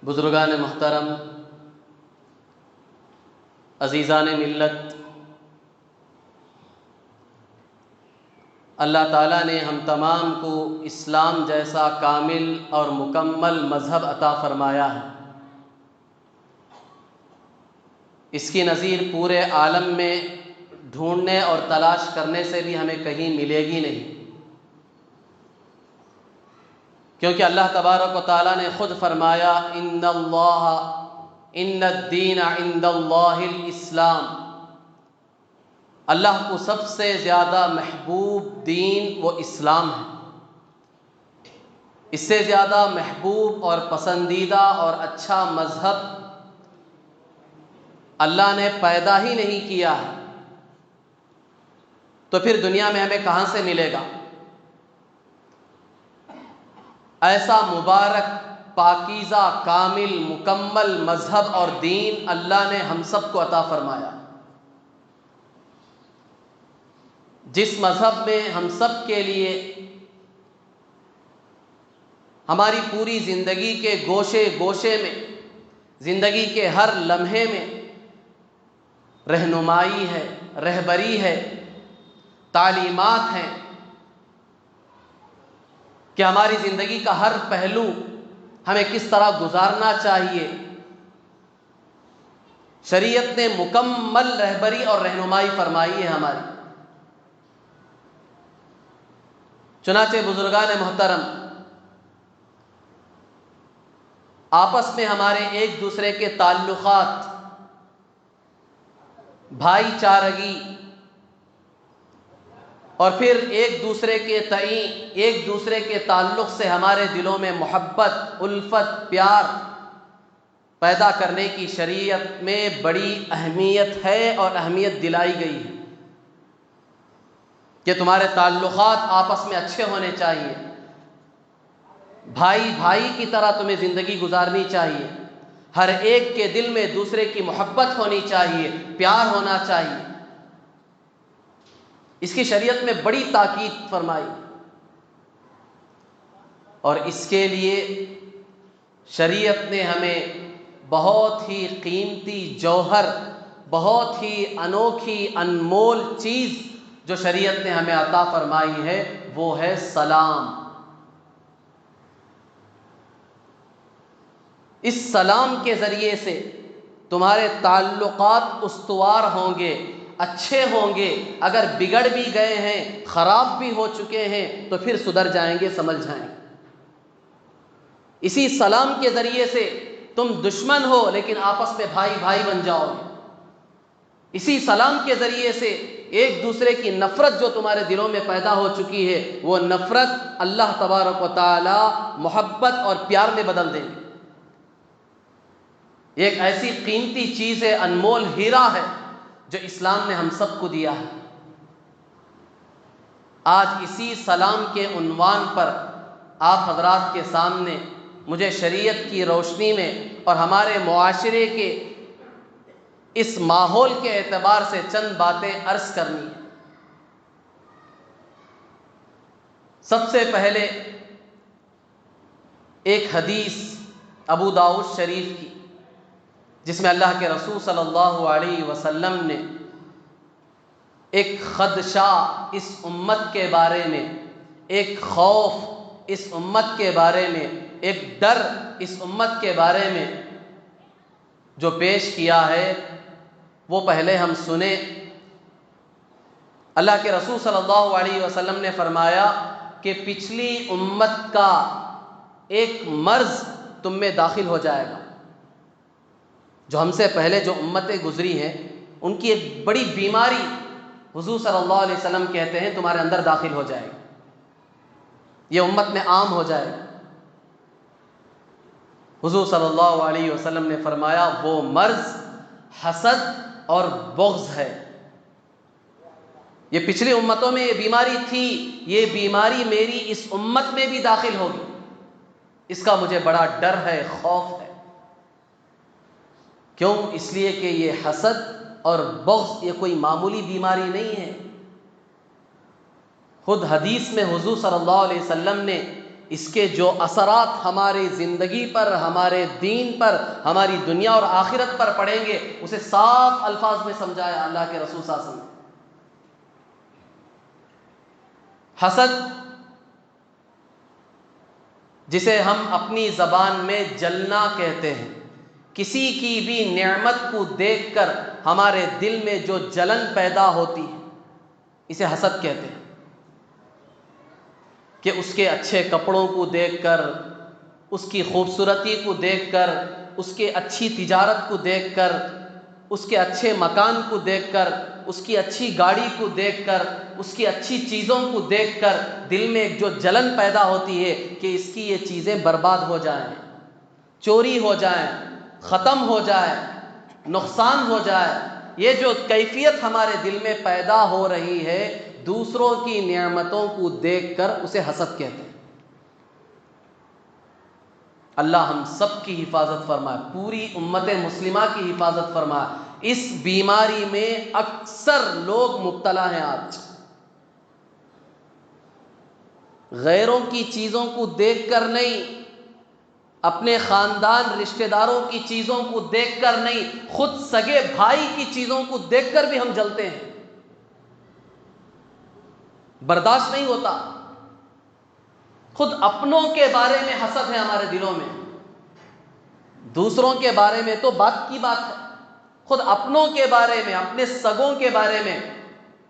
بزرگان محترم، عزیزان ملت، اللہ تعالیٰ نے ہم تمام کو اسلام جیسا کامل اور مکمل مذہب عطا فرمایا ہے۔ اس کی نظیر پورے عالم میں ڈھونڈنے اور تلاش کرنے سے بھی ہمیں کہیں ملے گی نہیں، کیونکہ اللہ تبارک و تعالیٰ نے خود فرمایا ان الدین عند اللہ الاسلام، اللہ کو سب سے زیادہ محبوب دین وہ اسلام ہے۔ اس سے زیادہ محبوب اور پسندیدہ اور اچھا مذہب اللہ نے پیدا ہی نہیں کیا ہے، تو پھر دنیا میں ہمیں کہاں سے ملے گا؟ ایسا مبارک، پاکیزہ، کامل، مکمل مذہب اور دین اللہ نے ہم سب کو عطا فرمایا، جس مذہب میں ہم سب کے لیے ہماری پوری زندگی کے گوشے گوشے میں، زندگی کے ہر لمحے میں رہنمائی ہے، رہبری ہے، تعلیمات ہیں کہ ہماری زندگی کا ہر پہلو ہمیں کس طرح گزارنا چاہیے۔ شریعت نے مکمل رہبری اور رہنمائی فرمائی ہے ہماری۔ چنانچہ بزرگان محترم، آپس میں ہمارے ایک دوسرے کے تعلقات، بھائی چارگی، اور پھر ایک دوسرے کے تئیں ایک دوسرے کے تعلق سے ہمارے دلوں میں محبت، الفت، پیار پیدا کرنے کی شریعت میں بڑی اہمیت ہے اور اہمیت دلائی گئی ہے کہ تمہارے تعلقات آپس میں اچھے ہونے چاہیے، بھائی بھائی کی طرح تمہیں زندگی گزارنی چاہیے، ہر ایک کے دل میں دوسرے کی محبت ہونی چاہیے، پیار ہونا چاہیے۔ اس کی شریعت میں بڑی تاکید فرمائی، اور اس کے لیے شریعت نے ہمیں بہت ہی قیمتی جوہر، بہت ہی انوکھی انمول چیز جو شریعت نے ہمیں عطا فرمائی ہے، وہ ہے سلام۔ اس سلام کے ذریعے سے تمہارے تعلقات استوار ہوں گے، اچھے ہوں گے۔ اگر بگڑ بھی گئے ہیں، خراب بھی ہو چکے ہیں، تو پھر سدھر جائیں گے، سمجھ جائیں گے۔ اسی سلام کے ذریعے سے تم دشمن ہو لیکن آپس میں بھائی بھائی بن جاؤ گے۔ اسی سلام کے ذریعے سے ایک دوسرے کی نفرت جو تمہارے دلوں میں پیدا ہو چکی ہے، وہ نفرت اللہ تبارک و تعالی محبت اور پیار میں بدل دیں گے۔ ایک ایسی قیمتی چیز ہے، انمول ہیرا ہے جو اسلام نے ہم سب کو دیا ہے۔ آج اسی سلام کے عنوان پر آپ حضرات کے سامنے مجھے شریعت کی روشنی میں اور ہمارے معاشرے کے اس ماحول کے اعتبار سے چند باتیں عرض کرنی ہیں۔ سب سے پہلے ایک حدیث ابو داؤد شریف کی، جس میں اللہ کے رسول صلی اللہ علیہ وسلم نے ایک خدشہ اس امت کے بارے میں، ایک خوف اس امت کے بارے میں، ایک ڈر اس امت کے بارے میں جو پیش کیا ہے، وہ پہلے ہم سنیں۔ اللہ کے رسول صلی اللہ علیہ وسلم نے فرمایا کہ پچھلی امت کا ایک مرض تم میں داخل ہو جائے گا۔ جو ہم سے پہلے جو امتیں گزری ہیں، ان کی ایک بڑی بیماری حضور صلی اللہ علیہ وسلم کہتے ہیں تمہارے اندر داخل ہو جائے گی، یہ امت میں عام ہو جائے گا۔ حضور صلی اللہ علیہ وسلم نے فرمایا وہ مرض حسد اور بغض ہے۔ یہ پچھلی امتوں میں یہ بیماری تھی، یہ بیماری میری اس امت میں بھی داخل ہوگی، اس کا مجھے بڑا ڈر ہے، خوف ہے۔ کیوں؟ اس لیے کہ یہ حسد اور بغض یہ کوئی معمولی بیماری نہیں ہے۔ خود حدیث میں حضور صلی اللہ علیہ وسلم نے اس کے جو اثرات ہماری زندگی پر، ہمارے دین پر، ہماری دنیا اور آخرت پر پڑیں گے، اسے صاف الفاظ میں سمجھایا اللہ کے رسول صلی اللہ علیہ وسلم نے۔ حسد، جسے ہم اپنی زبان میں جلنا کہتے ہیں، کسی کی بھی نعمت کو دیکھ کر ہمارے دل میں جو جلن پیدا ہوتی ہے، اسے حسد کہتے ہیں۔ کہ اس کے اچھے کپڑوں کو دیکھ کر، اس کی خوبصورتی کو دیکھ کر، اس کے اچھی تجارت کو دیکھ کر، اس کے اچھے مکان کو دیکھ کر، اس کی اچھی گاڑی کو دیکھ کر، اس کی اچھی چیزوں کو دیکھ کر دل میں ایک جو جلن پیدا ہوتی ہے کہ اس کی یہ چیزیں برباد ہو جائیں، چوری ہو جائیں، ختم ہو جائے، نقصان ہو جائے۔ یہ جو کیفیت ہمارے دل میں پیدا ہو رہی ہے دوسروں کی نعمتوں کو دیکھ کر، اسے حسد کہتے ہیں۔ اللہ ہم سب کی حفاظت فرمائے، پوری امت مسلمہ کی حفاظت فرمائے۔ اس بیماری میں اکثر لوگ مبتلا ہیں آج۔ غیروں کی چیزوں کو دیکھ کر نہیں، اپنے خاندان رشتہ داروں کی چیزوں کو دیکھ کر نہیں، خود سگے بھائی کی چیزوں کو دیکھ کر بھی ہم جلتے ہیں، برداشت نہیں ہوتا۔ خود اپنوں کے بارے میں حسد ہے ہمارے دلوں میں، دوسروں کے بارے میں تو بات کی بات ہے، خود اپنوں کے بارے میں، اپنے سگوں کے بارے میں،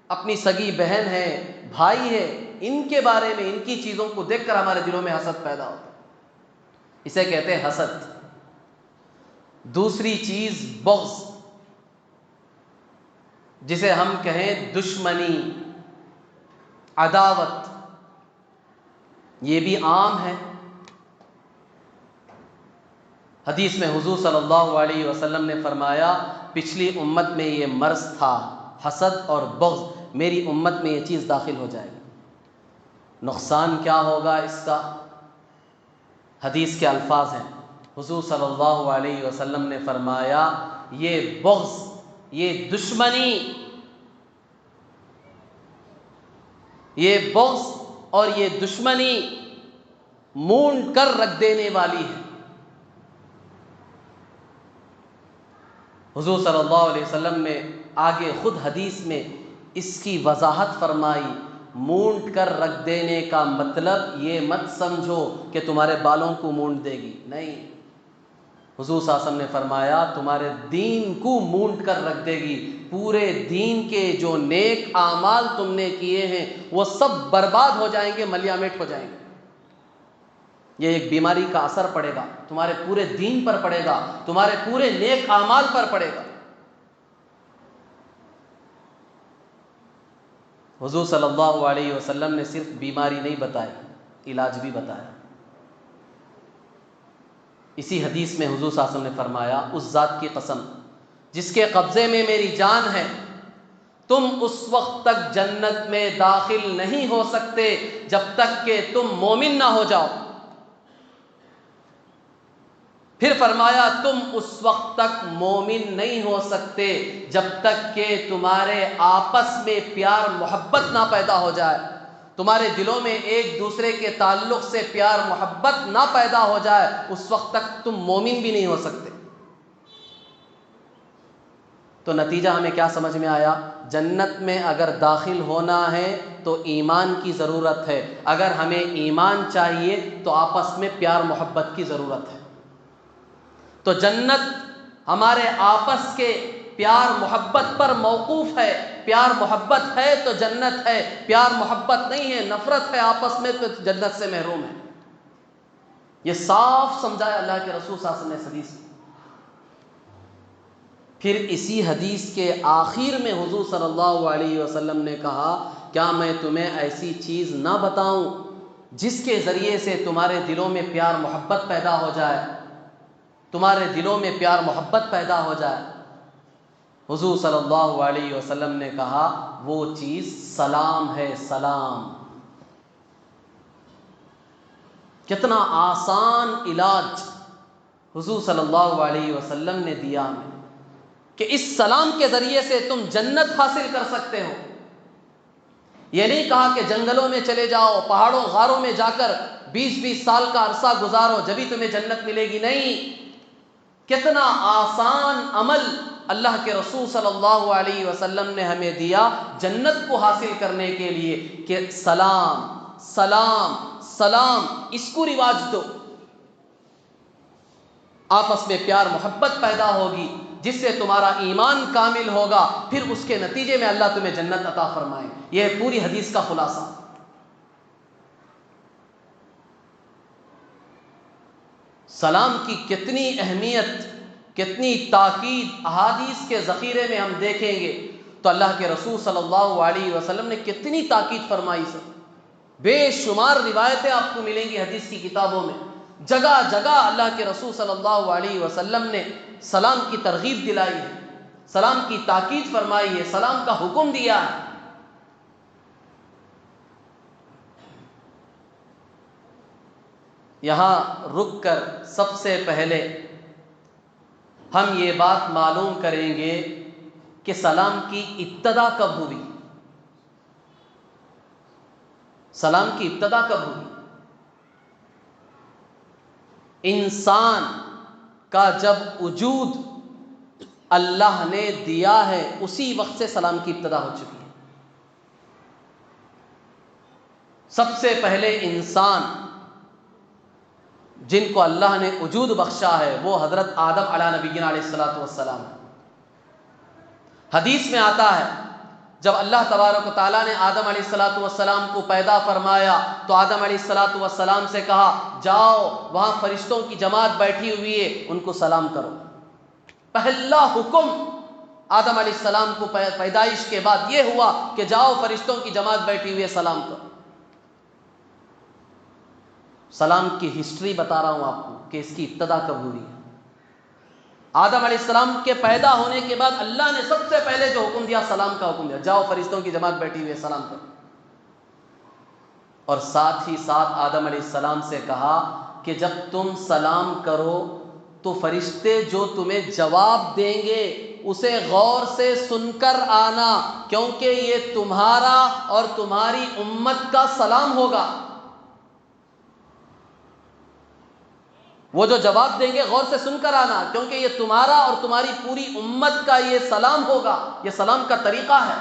اپنی سگی بہن ہے، بھائی ہے، ان کے بارے میں، ان کی چیزوں کو دیکھ کر ہمارے دلوں میں حسد پیدا ہوتا ہے۔ اسے کہتے ہیں حسد۔ دوسری چیز بغض، جسے ہم کہیں دشمنی، عداوت، یہ بھی عام ہے۔ حدیث میں حضور صلی اللہ علیہ وسلم نے فرمایا پچھلی امت میں یہ مرض تھا، حسد اور بغض، میری امت میں یہ چیز داخل ہو جائے گی۔ نقصان کیا ہوگا اس کا؟ حدیث کے الفاظ ہیں، حضور صلی اللہ علیہ وسلم نے فرمایا یہ بغض، یہ دشمنی، یہ بغض اور یہ دشمنی مونڈ کر رکھ دینے والی ہے۔ حضور صلی اللہ علیہ وسلم نے آگے خود حدیث میں اس کی وضاحت فرمائی۔ مونڈ کر رکھ دینے کا مطلب یہ مت سمجھو کہ تمہارے بالوں کو مونڈ دے گی، نہیں، حضور صلی اللہ علیہ وسلم نے فرمایا تمہارے دین کو مونڈ کر رکھ دے گی، پورے دین کے جو نیک اعمال تم نے کیے ہیں وہ سب برباد ہو جائیں گے، ملیا میٹ ہو جائیں گے۔ یہ ایک بیماری کا اثر پڑے گا، تمہارے پورے دین پر پڑے گا، تمہارے پورے نیک اعمال پر پڑے گا۔ حضور صلی اللہ علیہ وسلم نے صرف بیماری نہیں بتائی، علاج بھی بتایا۔ اسی حدیث میں حضور صلی اللہ علیہ وسلم نے فرمایا اس ذات کی قسم جس کے قبضے میں میری جان ہے، تم اس وقت تک جنت میں داخل نہیں ہو سکتے جب تک کہ تم مومن نہ ہو جاؤ۔ پھر فرمایا تم اس وقت تک مومن نہیں ہو سکتے جب تک کہ تمہارے آپس میں پیار محبت نہ پیدا ہو جائے، تمہارے دلوں میں ایک دوسرے کے تعلق سے پیار محبت نہ پیدا ہو جائے، اس وقت تک تم مومن بھی نہیں ہو سکتے۔ تو نتیجہ ہمیں کیا سمجھ میں آیا؟ جنت میں اگر داخل ہونا ہے تو ایمان کی ضرورت ہے، اگر ہمیں ایمان چاہیے تو آپس میں پیار محبت کی ضرورت ہے۔ تو جنت ہمارے آپس کے پیار محبت پر موقوف ہے، پیار محبت ہے تو جنت ہے، پیار محبت نہیں ہے، نفرت ہے آپس میں تو جنت سے محروم ہے۔ یہ صاف سمجھایا اللہ کے رسول صلی اللہ علیہ وسلم نے حدیث میں۔ پھر اسی حدیث کے آخر میں حضور صلی اللہ علیہ وسلم نے کہا کیا میں تمہیں ایسی چیز نہ بتاؤں جس کے ذریعے سے تمہارے دلوں میں پیار محبت پیدا ہو جائے، تمہارے دلوں میں پیار محبت پیدا ہو جائے؟ حضور صلی اللہ علیہ وسلم نے کہا وہ چیز سلام ہے، سلام۔ کتنا آسان علاج حضور صلی اللہ علیہ وسلم نے دیا ہمیں کہ اس سلام کے ذریعے سے تم جنت حاصل کر سکتے ہو۔ یہ نہیں کہا کہ جنگلوں میں چلے جاؤ، پہاڑوں غاروں میں جا کر 20 سال کا عرصہ گزارو جبھی تمہیں جنت ملے گی، نہیں۔ کتنا آسان عمل اللہ کے رسول صلی اللہ علیہ وسلم نے ہمیں دیا جنت کو حاصل کرنے کے لیے کہ سلام سلام سلام، اس کو رواج دو۔ آپس میں پیار محبت پیدا ہوگی جس سے تمہارا ایمان کامل ہوگا، پھر اس کے نتیجے میں اللہ تمہیں جنت عطا فرمائے۔ یہ پوری حدیث کا خلاصہ۔ سلام کی کتنی اہمیت، کتنی تاکید احادیث کے ذخیرے میں ہم دیکھیں گے تو اللہ کے رسول صلی اللہ علیہ وسلم نے کتنی تاکید فرمائی سے بے شمار روایتیں آپ کو ملیں گی حدیث کی کتابوں میں۔ جگہ جگہ اللہ کے رسول صلی اللہ علیہ وسلم نے سلام کی ترغیب دلائی ہے، سلام کی تاکید فرمائی ہے، سلام کا حکم دیا ہے۔ یہاں رک کر سب سے پہلے ہم یہ بات معلوم کریں گے کہ سلام کی ابتدا کب ہوئی، سلام کی ابتدا کب ہوئی۔ انسان کا جب وجود اللہ نے دیا ہے اسی وقت سے سلام کی ابتدا ہو چکی ہے۔ سب سے پہلے انسان جن کو اللہ نے وجود بخشا ہے وہ حضرت آدم علیہ نبینا علیہ الصلوۃ والسلام۔ حدیث میں آتا ہے جب اللہ تبارک و تعالیٰ نے آدم علیہ الصلوۃ والسلام کو پیدا فرمایا تو آدم علیہ الصلوۃ والسلام سے کہا جاؤ وہاں فرشتوں کی جماعت بیٹھی ہوئی ہے ان کو سلام کرو۔ پہلا حکم آدم علیہ السلام کو پیدائش کے بعد یہ ہوا کہ جاؤ فرشتوں کی جماعت بیٹھی ہوئی ہے سلام کرو۔ سلام کی ہسٹری بتا رہا ہوں آپ کو کہ اس کی ابتدا کب ہوئی ہے۔ آدم علیہ السلام کے پیدا ہونے کے بعد اللہ نے سب سے پہلے جو حکم دیا سلام کا حکم دیا، جاؤ فرشتوں کی جماعت بیٹھی ہوئی ہے سلام کرو۔ اور ساتھ ہی ساتھ آدم علیہ السلام سے کہا کہ جب تم سلام کرو تو فرشتے جو تمہیں جواب دیں گے اسے غور سے سن کر آنا، کیونکہ یہ تمہارا اور تمہاری امت کا سلام ہوگا۔ وہ جو جواب دیں گے غور سے سن کر آنا، کیونکہ یہ تمہارا اور تمہاری پوری امت کا یہ سلام ہوگا، یہ سلام کا طریقہ ہے۔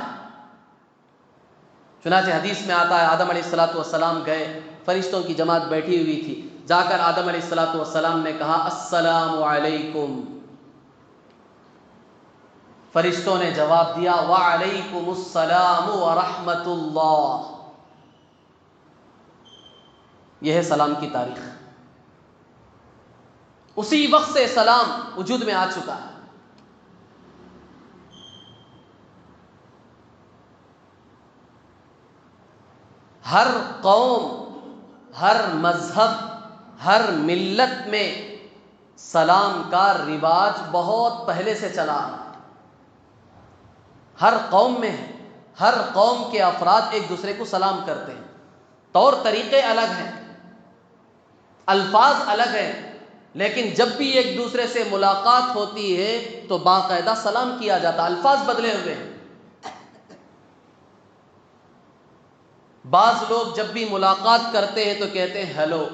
چنانچہ حدیث میں آتا ہے آدم علیہ الصلوۃ والسلام گئے، فرشتوں کی جماعت بیٹھی ہوئی تھی، جا کر آدم علیہ الصلوۃ والسلام نے کہا السلام علیکم۔ فرشتوں نے جواب دیا وعلیکم السلام ورحمۃ اللہ۔ یہ ہے سلام کی تاریخ۔ اسی وقت سے سلام وجود میں آ چکا ہے۔ ہر قوم، ہر مذہب، ہر ملت میں سلام کا رواج بہت پہلے سے چلا آ رہا ہے۔ ہر قوم میں ہے، ہر قوم کے افراد ایک دوسرے کو سلام کرتے ہیں، طور طریقے الگ ہیں، الفاظ الگ ہیں، لیکن جب بھی ایک دوسرے سے ملاقات ہوتی ہے تو باقاعدہ سلام کیا جاتا، الفاظ بدلے ہوئے ہیں۔ بعض لوگ جب بھی ملاقات کرتے ہیں تو کہتے ہیں ہیلو،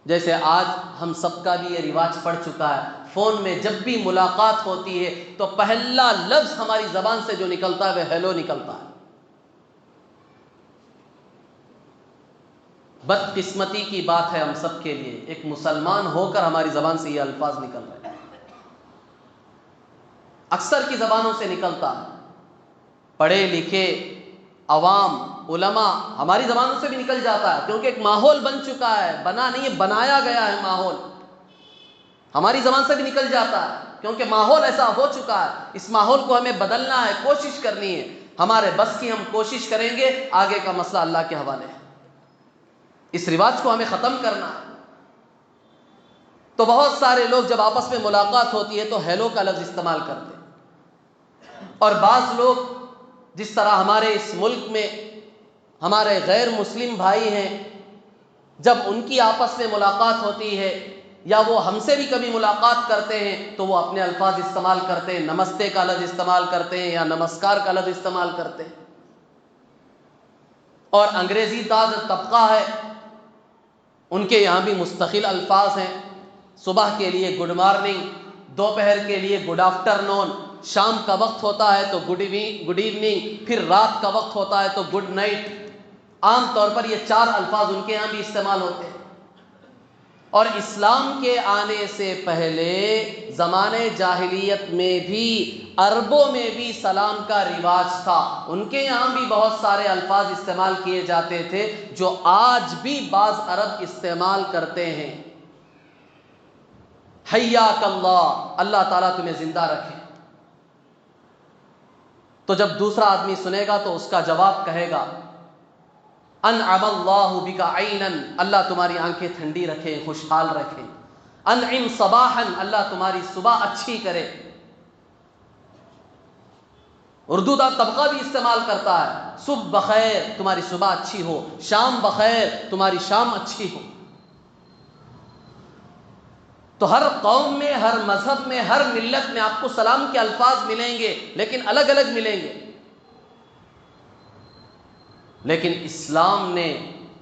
جیسے آج ہم سب کا بھی یہ رواج پڑ چکا ہے، فون میں جب بھی ملاقات ہوتی ہے تو پہلا لفظ ہماری زبان سے جو نکلتا ہے وہ ہیلو نکلتا ہے۔ بدقسمتی کی بات ہے ہم سب کے لیے، ایک مسلمان ہو کر ہماری زبان سے یہ الفاظ نکل رہے ہیں، اکثر کی زبانوں سے نکلتا ہے، پڑھے لکھے عوام علماء ہماری زبانوں سے بھی نکل جاتا ہے، کیونکہ ایک ماحول بن چکا ہے، بنا نہیں ہے بنایا گیا ہے ماحول، ہماری زبان سے بھی نکل جاتا ہے کیونکہ ماحول ایسا ہو چکا ہے۔ اس ماحول کو ہمیں بدلنا ہے، کوشش کرنی ہے، ہمارے بس کی ہم کوشش کریں گے، آگے کا مسئلہ اللہ کے حوالے ہے۔ اس رواج کو ہمیں ختم کرنا ہے۔ تو بہت سارے لوگ جب آپس میں ملاقات ہوتی ہے تو ہیلو کا لفظ استعمال کرتے ہیں، اور بعض لوگ جس طرح ہمارے اس ملک میں ہمارے غیر مسلم بھائی ہیں، جب ان کی آپس میں ملاقات ہوتی ہے یا وہ ہم سے بھی کبھی ملاقات کرتے ہیں تو وہ اپنے الفاظ استعمال کرتے ہیں، نمستے کا لفظ استعمال کرتے ہیں یا نمسکار کا لفظ استعمال کرتے ہیں۔ اور انگریزی داز طبقہ ہے ان کے یہاں بھی مستقل الفاظ ہیں. صبح کے لیے گڈ مارننگ، دوپہر کے لیے گڈ آفٹر نون، شام کا وقت ہوتا ہے تو گڈ ایوننگ، پھر رات کا وقت ہوتا ہے تو گڈ نائٹ. عام طور پر یہ 4 الفاظ ان کے یہاں بھی استعمال ہوتے ہیں. اور اسلام کے آنے سے پہلے زمانے جاہلیت میں بھی عربوں میں بھی سلام کا رواج تھا. ان کے یہاں بھی بہت سارے الفاظ استعمال کیے جاتے تھے جو آج بھی بعض عرب استعمال کرتے ہیں. حیاک اللہ، اللہ تعالیٰ تمہیں زندہ رکھے. تو جب دوسرا آدمی سنے گا تو اس کا جواب کہے گا انعم اللہ بک عینا، اللہ تمہاری آنکھیں ٹھنڈی رکھے، خوشحال رکھے. انعم صباحا، اللہ تمہاری صبح اچھی کرے. اردو کا طبقہ بھی استعمال کرتا ہے، صبح بخیر، تمہاری صبح اچھی ہو. شام بخیر، تمہاری شام اچھی ہو. تو ہر قوم میں، ہر مذہب میں، ہر ملت میں آپ کو سلام کے الفاظ ملیں گے، لیکن الگ الگ ملیں گے. لیکن اسلام نے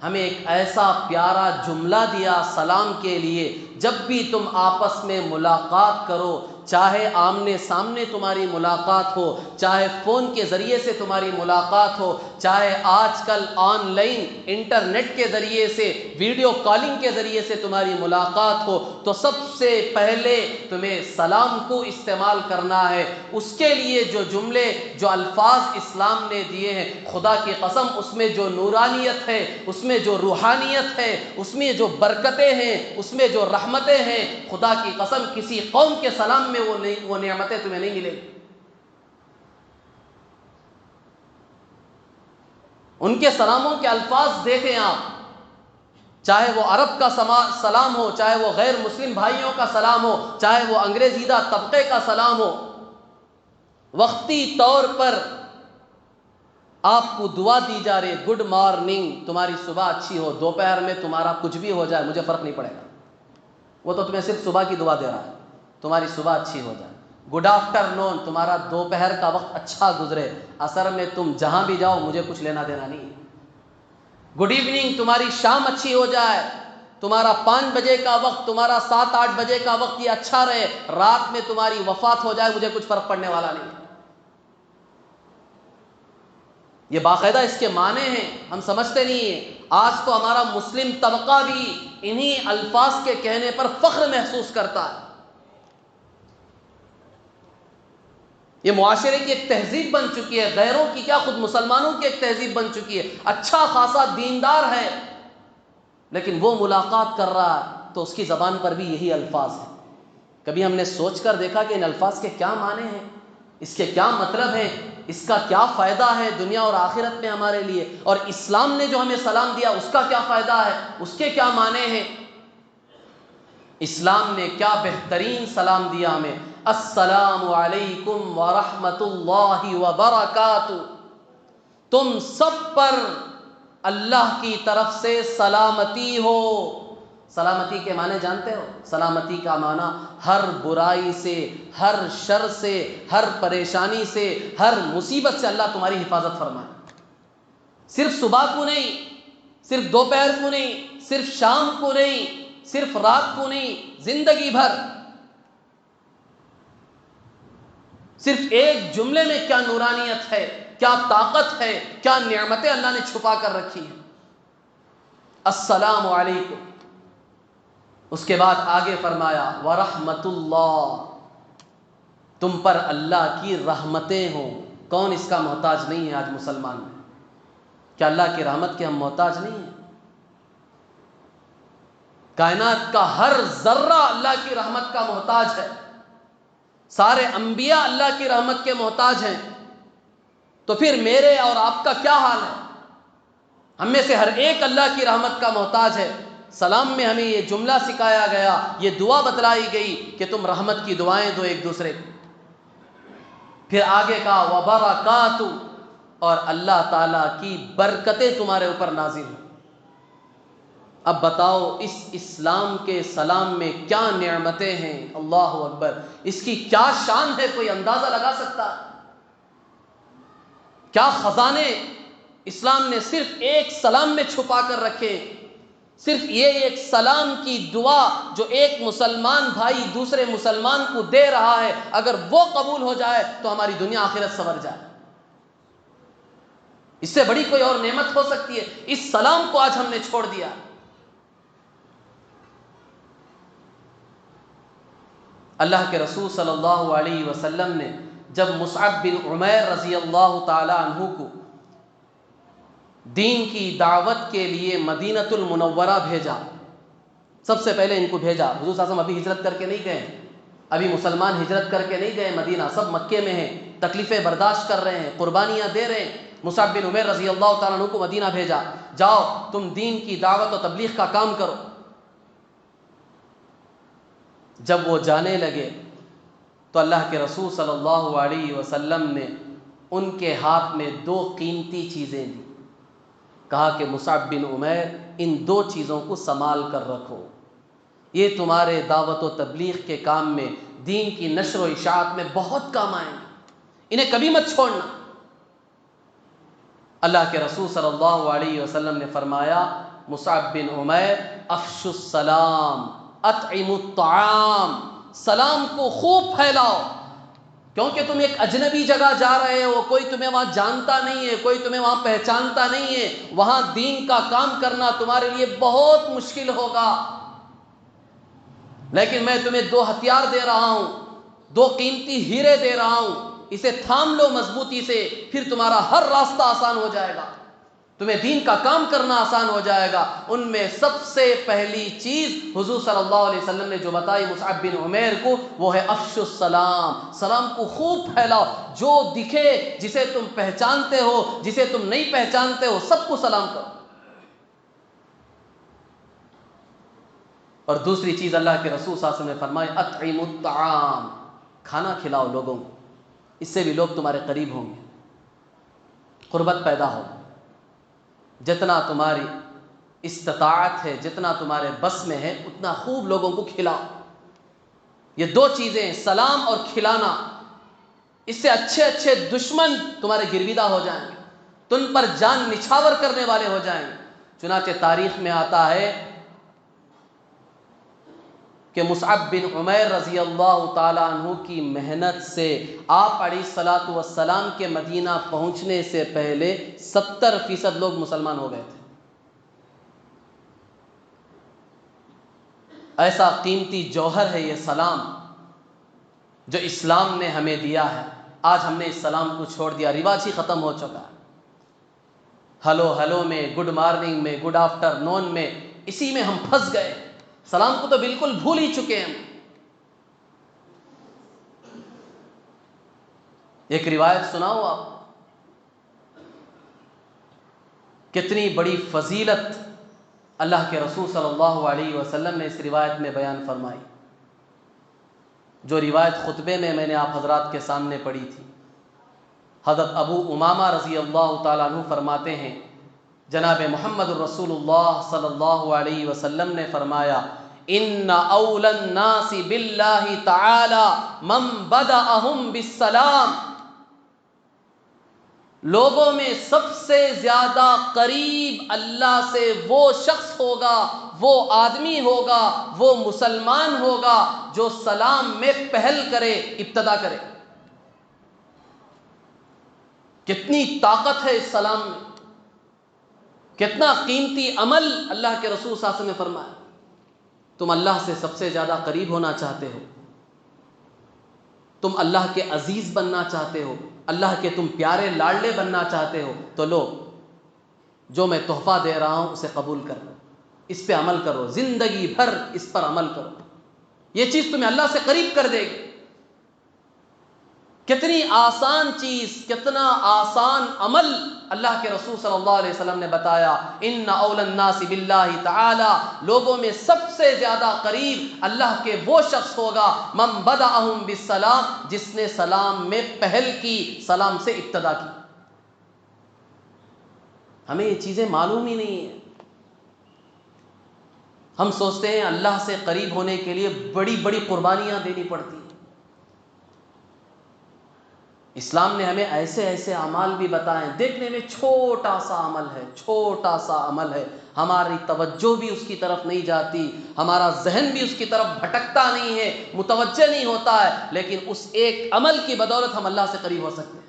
ہمیں ایک ایسا پیارا جملہ دیا سلام کے لیے. جب بھی تم آپس میں ملاقات کرو، چاہے آمنے سامنے تمہاری ملاقات ہو، چاہے فون کے ذریعے سے تمہاری ملاقات ہو، چاہے آج کل آن لائن انٹرنیٹ کے ذریعے سے، ویڈیو کالنگ کے ذریعے سے تمہاری ملاقات ہو، تو سب سے پہلے تمہیں سلام کو استعمال کرنا ہے. اس کے لیے جو جملے، جو الفاظ اسلام نے دیے ہیں، خدا کی قسم اس میں جو نورانیت ہے، اس میں جو روحانیت ہے، اس میں جو برکتیں ہیں، اس میں جو رحمتیں ہیں، خدا کی قسم کسی قوم کے سلام میں وہ نعمتیں تمہیں نہیں ملیں گی. ان کے سلاموں کے الفاظ دیکھیں آپ، چاہے وہ عرب کا سلام ہو، چاہے وہ غیر مسلم بھائیوں کا سلام ہو، چاہے وہ انگریزیدہ طبقے کا سلام ہو، وقتی طور پر آپ کو دعا دی جا رہی ہے گڈ مارننگ، تمہاری صبح اچھی ہو. دوپہر میں تمہارا کچھ بھی ہو جائے مجھے فرق نہیں پڑے گا، وہ تو تمہیں صرف صبح کی دعا دے رہا ہے، تمہاری صبح اچھی ہو جائے. گڈ آفٹر نون، تمہارا دوپہر کا وقت اچھا گزرے، عصر میں تم جہاں بھی جاؤ مجھے کچھ لینا دینا نہیں. گڈ ایوننگ، تمہاری شام اچھی ہو جائے، تمہارا 5 بجے کا وقت، تمہارا 7-8 بجے کا وقت یہ اچھا رہے، رات میں تمہاری وفات ہو جائے مجھے کچھ فرق پڑنے والا نہیں. یہ باقاعدہ اس کے معنی ہیں، ہم سمجھتے نہیں ہیں. آج تو ہمارا مسلم طبقہ بھی انہی الفاظ کے کہنے پر فخر محسوس کرتا ہے. یہ معاشرے کی ایک تہذیب بن چکی ہے، غیروں کی کیا خود مسلمانوں کی ایک تہذیب بن چکی ہے. اچھا خاصا دیندار ہے، لیکن وہ ملاقات کر رہا ہے تو اس کی زبان پر بھی یہی الفاظ ہیں. کبھی ہم نے سوچ کر دیکھا کہ ان الفاظ کے کیا معنی ہیں، اس کے کیا مطلب ہیں، اس کا کیا فائدہ ہے دنیا اور آخرت میں ہمارے لیے، اور اسلام نے جو ہمیں سلام دیا اس کا کیا فائدہ ہے، اس کے کیا معنی ہیں. اسلام نے کیا بہترین سلام دیا ہمیں، السلام علیکم ورحمۃ اللہ وبرکاتہ. تم سب پر اللہ کی طرف سے سلامتی ہو. سلامتی کے معنی جانتے ہو؟ سلامتی کا معنی ہر برائی سے، ہر شر سے، ہر پریشانی سے، ہر مصیبت سے اللہ تمہاری حفاظت فرمائے. صرف صبح کو نہیں، صرف دوپہر کو نہیں، صرف شام کو نہیں، صرف رات کو نہیں، زندگی بھر. صرف ایک جملے میں کیا نورانیت ہے، کیا طاقت ہے، کیا نعمتیں اللہ نے چھپا کر رکھی ہیں. السلام علیکم. اس کے بعد آگے فرمایا ورحمۃ اللہ، تم پر اللہ کی رحمتیں ہوں. کون اس کا محتاج نہیں ہے آج مسلمان میں؟ کیا اللہ کی رحمت کے ہم محتاج نہیں ہیں؟ کائنات کا ہر ذرہ اللہ کی رحمت کا محتاج ہے. سارے انبیاء اللہ کی رحمت کے محتاج ہیں. تو پھر میرے اور آپ کا کیا حال ہے؟ ہم میں سے ہر ایک اللہ کی رحمت کا محتاج ہے. سلام میں ہمیں یہ جملہ سکھایا گیا، یہ دعا بتلائی گئی کہ تم رحمت کی دعائیں دو ایک دوسرے کو. پھر آگے کہا وبرکاتہ، اور اللہ تعالیٰ کی برکتیں تمہارے اوپر نازل ہوں. اب بتاؤ اس اسلام کے سلام میں کیا نعمتیں ہیں. اللہ اکبر، اس کی کیا شان ہے، کوئی اندازہ لگا سکتا؟ کیا خزانے اسلام نے صرف ایک سلام میں چھپا کر رکھے. صرف یہ ایک سلام کی دعا جو ایک مسلمان بھائی دوسرے مسلمان کو دے رہا ہے، اگر وہ قبول ہو جائے تو ہماری دنیا آخرت سنور جائے۔ اس سے بڑی کوئی اور نعمت ہو سکتی ہے؟ اس سلام کو آج ہم نے چھوڑ دیا۔ اللہ کے رسول صلی اللہ علیہ وسلم نے جب مصعب بن عمیر رضی اللہ تعالی عنہ کو دین کی دعوت کے لیے مدینۃ المنورہ بھیجا، سب سے پہلے ان کو بھیجا۔ حضور صلی اللہ علیہ وسلم ابھی ہجرت کر کے نہیں گئے، ابھی مسلمان ہجرت کر کے نہیں گئے مدینہ، سب مکے میں ہیں، تکلیفیں برداشت کر رہے ہیں، قربانیاں دے رہے ہیں۔ مصعب بن عمیر رضی اللہ تعالیٰ عنہ کو مدینہ بھیجا، جاؤ تم دین کی دعوت و تبلیغ کا کام کرو۔ جب وہ جانے لگے تو اللہ کے رسول صلی اللہ علیہ وسلم نے ان کے ہاتھ میں 2 قیمتی چیزیں دی، کہا کہ مصعب بن عمیر ان 2 چیزوں کو سنبھال کر رکھو، یہ تمہارے دعوت و تبلیغ کے کام میں، دین کی نشر و اشاعت میں بہت کام آئیں گے، انہیں کبھی مت چھوڑنا۔ اللہ کے رسول صلی اللہ علیہ وسلم نے فرمایا، مصعب بن عمیر افشوا السلام اطعموا الطعام، سلام کو خوب پھیلاؤ، کیونکہ تم ایک اجنبی جگہ جا رہے ہو، کوئی تمہیں وہاں جانتا نہیں ہے، کوئی تمہیں وہاں پہچانتا نہیں ہے، وہاں دین کا کام کرنا تمہارے لیے بہت مشکل ہوگا، لیکن میں تمہیں 2 ہتھیار دے رہا ہوں، 2 قیمتی ہیرے دے رہا ہوں، اسے تھام لو مضبوطی سے، پھر تمہارا ہر راستہ آسان ہو جائے گا، تمہیں دین کا کام کرنا آسان ہو جائے گا۔ ان میں سب سے پہلی چیز حضور صلی اللہ علیہ وسلم نے جو بتائی مصعب بن عمیر کو، وہ ہے افشوا السلام، سلام کو خوب پھیلاؤ، جو دکھے، جسے تم پہچانتے ہو، جسے تم نہیں پہچانتے ہو، سب کو سلام کرو۔ اور دوسری چیز اللہ کے رسول صلی اللہ علیہ وسلم نے فرمائی اطعموا الطعام، کھانا کھلاؤ لوگوں کو، اس سے بھی لوگ تمہارے قریب ہوں گے، قربت پیدا ہو۔ جتنا تمہاری استطاعت ہے، جتنا تمہارے بس میں ہے، اتنا خوب لوگوں کو کھلاؤ۔ یہ 2 چیزیں، سلام اور کھلانا، اس سے اچھے اچھے دشمن تمہارے گرویدہ ہو جائیں گے، تم پر جان نچھاور کرنے والے ہو جائیں گے۔ چنانچہ تاریخ میں آتا ہے کہ مصعب بن عمیر رضی اللہ تعالی عنہ کی محنت سے آپ علیہ الصلاۃ والسلام کے مدینہ پہنچنے سے پہلے 70% لوگ مسلمان ہو گئے تھے۔ ایسا قیمتی جوہر ہے یہ سلام جو اسلام نے ہمیں دیا ہے، آج ہم نے اس سلام کو چھوڑ دیا، رواج ہی ختم ہو چکا ہے۔ ہلو ہلو میں، گڈ مارننگ میں، گڈ آفٹر نون میں، اسی میں ہم پھنس گئے، سلام کو تو بالکل بھول ہی چکے ہیں۔ ایک روایت سناؤ آپ، کتنی بڑی فضیلت اللہ کے رسول صلی اللہ علیہ وسلم نے اس روایت میں بیان فرمائی، جو روایت خطبے میں نے آپ حضرات کے سامنے پڑھی تھی۔ حضرت ابو امامہ رضی اللہ تعالیٰ عنہ فرماتے ہیں، جناب محمد الرسول اللہ صلی اللہ علیہ وسلم نے فرمایا، ان اول الناس باللہ تعالی من بدأہم بالسلام، لوگوں میں سب سے زیادہ قریب اللہ سے وہ شخص ہوگا، وہ آدمی ہوگا، وہ مسلمان ہوگا جو سلام میں پہل کرے، ابتدا کرے۔ کتنی طاقت ہے اس سلام میں، کتنا قیمتی عمل اللہ کے رسول صلی اللہ علیہ وسلم نے فرمایا۔ تم اللہ سے سب سے زیادہ قریب ہونا چاہتے ہو، تم اللہ کے عزیز بننا چاہتے ہو، اللہ کے تم پیارے لاڈلے بننا چاہتے ہو، تو لو جو میں تحفہ دے رہا ہوں اسے قبول کرو، اس پہ عمل کرو، زندگی بھر اس پر عمل کرو، یہ چیز تمہیں اللہ سے قریب کر دے گی۔ کتنی آسان چیز، کتنا آسان عمل اللہ کے رسول صلی اللہ علیہ وسلم نے بتایا، ان اول الناس باللہ تعالی، لوگوں میں سب سے زیادہ قریب اللہ کے وہ شخص ہوگا من بدأہم بالسلام، جس نے سلام میں پہل کی، سلام سے ابتدا کی۔ ہمیں یہ چیزیں معلوم ہی نہیں ہیں، ہم سوچتے ہیں اللہ سے قریب ہونے کے لیے بڑی بڑی قربانیاں دینی پڑتی ہیں۔ اسلام نے ہمیں ایسے ایسے اعمال بھی بتائے، دیکھنے میں چھوٹا سا عمل ہے، چھوٹا سا عمل ہے، ہماری توجہ بھی اس کی طرف نہیں جاتی، ہمارا ذہن بھی اس کی طرف بھٹکتا نہیں ہے، متوجہ نہیں ہوتا ہے، لیکن اس ایک عمل کی بدولت ہم اللہ سے قریب ہو سکتے ہیں۔